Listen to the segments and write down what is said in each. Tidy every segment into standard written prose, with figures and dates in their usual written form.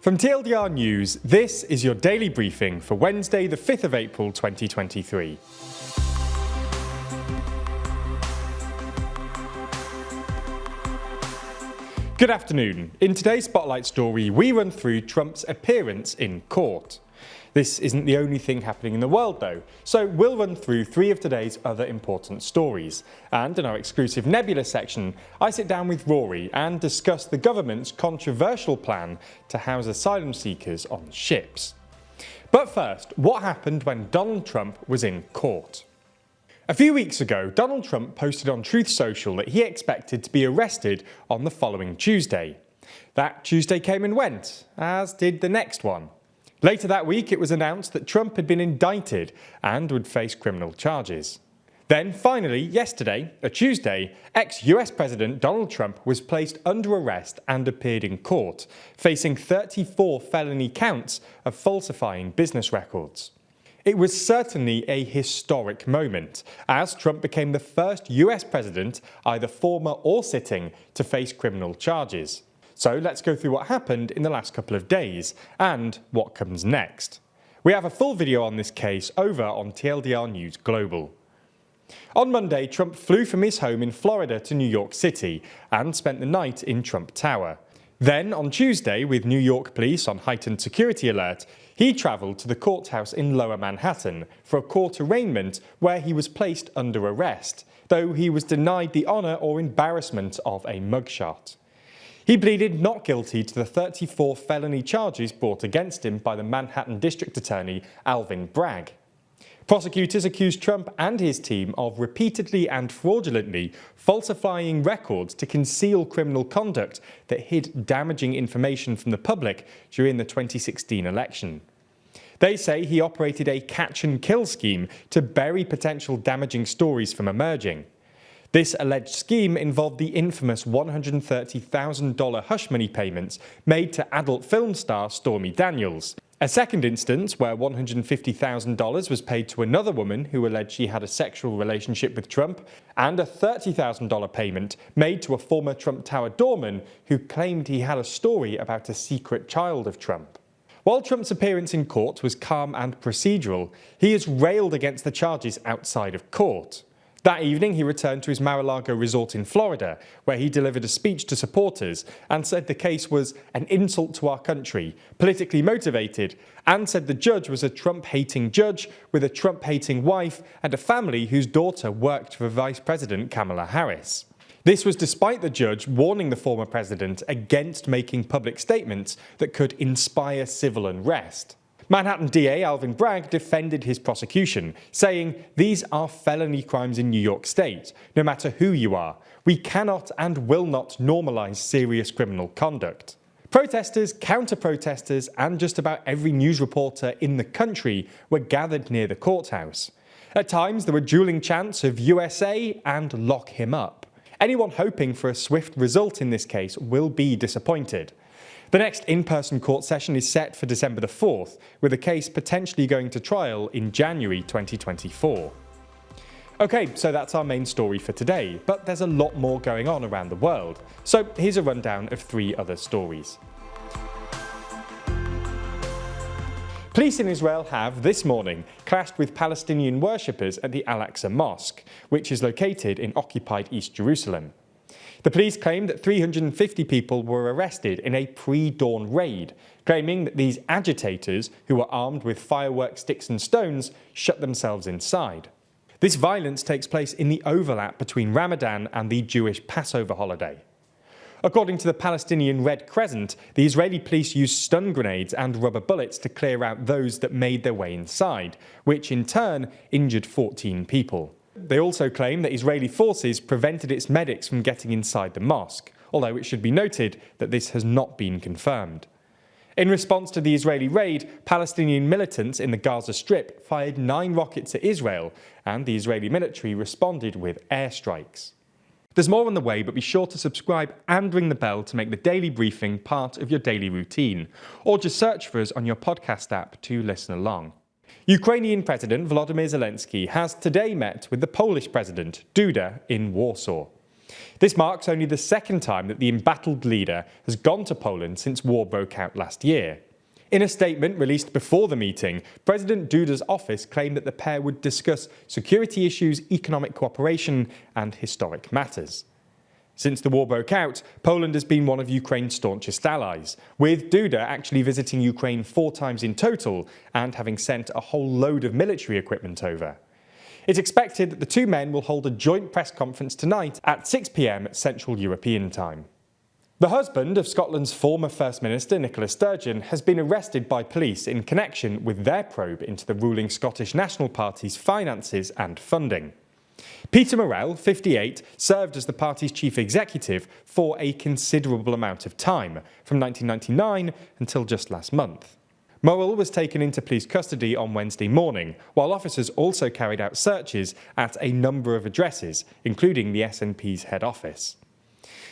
From TLDR News, this is your daily briefing for Wednesday, the 5th of April 2023. Good afternoon. In today's Spotlight story, we run through Trump's appearance in court. This isn't the only thing happening in the world though, so we'll run through three of today's other important stories. And in our exclusive Nebula section, I sit down with Rory and discuss the government's controversial plan to house asylum seekers on ships. But first, what happened when Donald Trump was in court? A few weeks ago, Donald Trump posted on Truth Social that he expected to be arrested on the following Tuesday. That Tuesday came and went, as did the next one. Later that week, it was announced that Trump had been indicted and would face criminal charges. Then, finally, yesterday, a Tuesday, ex-US President Donald Trump was placed under arrest and appeared in court, facing 34 felony counts of falsifying business records. It was certainly a historic moment, as Trump became the first US president, either former or sitting, to face criminal charges. So let's go through what happened in the last couple of days and what comes next. We have a full video on this case over on TLDR News Global. On Monday, Trump flew from his home in Florida to New York City and spent the night in Trump Tower. Then, on Tuesday, with New York police on heightened security alert, he travelled to the courthouse in Lower Manhattan for a court arraignment where he was placed under arrest, though he was denied the honour or embarrassment of a mugshot. He pleaded not guilty to the 34 felony charges brought against him by the Manhattan District Attorney Alvin Bragg. Prosecutors accused Trump and his team of repeatedly and fraudulently falsifying records to conceal criminal conduct that hid damaging information from the public during the 2016 election. They say he operated a catch-and-kill scheme to bury potential damaging stories from emerging. This alleged scheme involved the infamous $130,000 hush money payments made to adult film star Stormy Daniels. A second instance where $150,000 was paid to another woman who alleged she had a sexual relationship with Trump, and a $30,000 payment made to a former Trump Tower doorman who claimed he had a story about a secret child of Trump. While Trump's appearance in court was calm and procedural, he has railed against the charges outside of court. That evening, he returned to his Mar-a-Lago resort in Florida, where he delivered a speech to supporters and said the case was an insult to our country, politically motivated, and said the judge was a Trump-hating judge with a Trump-hating wife and a family whose daughter worked for Vice President Kamala Harris. This was despite the judge warning the former president against making public statements that could inspire civil unrest. Manhattan DA Alvin Bragg defended his prosecution, saying, "These are felony crimes in New York State, no matter who you are. We cannot and will not normalize serious criminal conduct." Protesters, counter-protesters, and just about every news reporter in the country were gathered near the courthouse. At times, there were dueling chants of USA and lock him up. Anyone hoping for a swift result in this case will be disappointed. The next in-person court session is set for December the 4th, with the case potentially going to trial in January 2024. Okay, so that's our main story for today, but there's a lot more going on around the world. So here's a rundown of three other stories. Police in Israel have, this morning, clashed with Palestinian worshippers at the Al-Aqsa Mosque, which is located in occupied East Jerusalem. The police claimed that 350 people were arrested in a pre-dawn raid, claiming that these agitators, who were armed with fireworks, sticks and stones, shut themselves inside. This violence takes place in the overlap between Ramadan and the Jewish Passover holiday. According to the Palestinian Red Crescent, the Israeli police used stun grenades and rubber bullets to clear out those that made their way inside, which in turn injured 14 people. They also claim that Israeli forces prevented its medics from getting inside the mosque, although it should be noted that this has not been confirmed. In response to the Israeli raid, Palestinian militants in the Gaza Strip fired 9 rockets at Israel, and the Israeli military responded with airstrikes. There's more on the way, but be sure to subscribe and ring the bell to make the daily briefing part of your daily routine, or just search for us on your podcast app to listen along. Ukrainian President Volodymyr Zelenskyy has today met with the Polish President Duda in Warsaw. This marks only the second time that the embattled leader has gone to Poland since war broke out last year. In a statement released before the meeting, President Duda's office claimed that the pair would discuss security issues, economic cooperation, and historic matters. Since the war broke out, Poland has been one of Ukraine's staunchest allies, with Duda actually visiting Ukraine 4 times in total and having sent a whole load of military equipment over. It's expected that the two men will hold a joint press conference tonight at 6 p.m. Central European time. The husband of Scotland's former First Minister, Nicola Sturgeon, has been arrested by police in connection with their probe into the ruling Scottish National Party's finances and funding. Peter Murrell, 58, served as the party's chief executive for a considerable amount of time, from 1999 until just last month. Murrell was taken into police custody on Wednesday morning, while officers also carried out searches at a number of addresses, including the SNP's head office.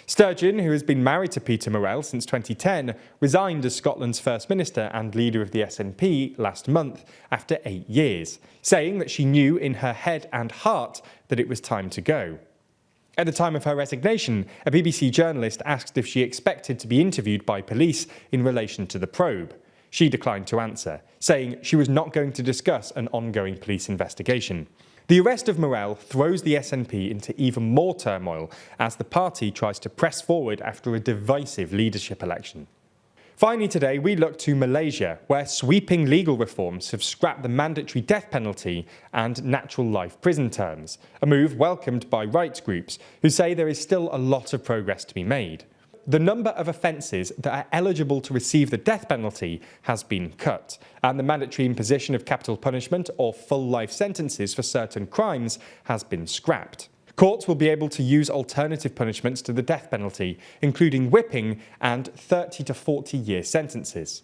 Sturgeon, who has been married to Peter Murrell since 2010, resigned as Scotland's First Minister and leader of the SNP last month after 8 years, saying that she knew in her head and heart that it was time to go. At the time of her resignation, a BBC journalist asked if she expected to be interviewed by police in relation to the probe. She declined to answer, saying she was not going to discuss an ongoing police investigation. The arrest of Murrell throws the SNP into even more turmoil as the party tries to press forward after a divisive leadership election. Finally today, we look to Malaysia, where sweeping legal reforms have scrapped the mandatory death penalty and natural life prison terms, a move welcomed by rights groups who say there is still a lot of progress to be made. The number of offences that are eligible to receive the death penalty has been cut, and the mandatory imposition of capital punishment or full life sentences for certain crimes has been scrapped. Courts will be able to use alternative punishments to the death penalty, including whipping and 30 to 40-year sentences.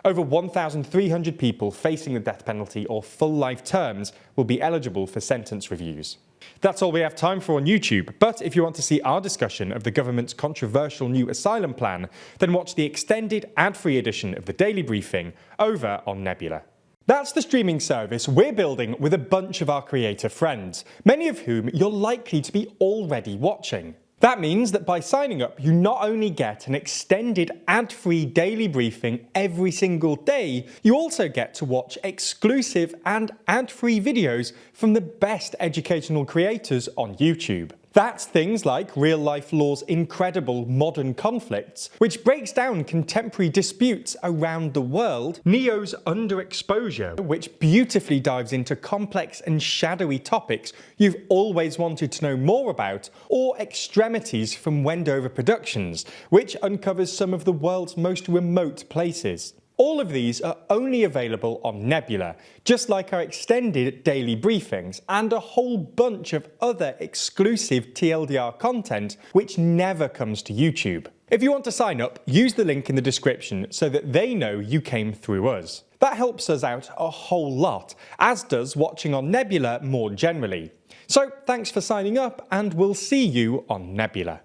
Over 1,300 people facing the death penalty or full life terms will be eligible for sentence reviews. That's all we have time for on YouTube, but if you want to see our discussion of the government's controversial new asylum plan, then watch the extended ad-free edition of the Daily Briefing over on Nebula. That's the streaming service we're building with a bunch of our creator friends, many of whom you're likely to be already watching. That means that by signing up, you not only get an extended ad-free daily briefing every single day, you also get to watch exclusive and ad-free videos from the best educational creators on YouTube. That's things like Real Life Law's incredible Modern Conflicts, which breaks down contemporary disputes around the world, Neo's Underexposure, which beautifully dives into complex and shadowy topics you've always wanted to know more about, or Extremities from Wendover Productions, which uncovers some of the world's most remote places. All of these are only available on Nebula, just like our extended daily briefings and a whole bunch of other exclusive TLDR content which never comes to YouTube. If you want to sign up, use the link in the description so that they know you came through us. That helps us out a whole lot, as does watching on Nebula more generally. So thanks for signing up, and we'll see you on Nebula.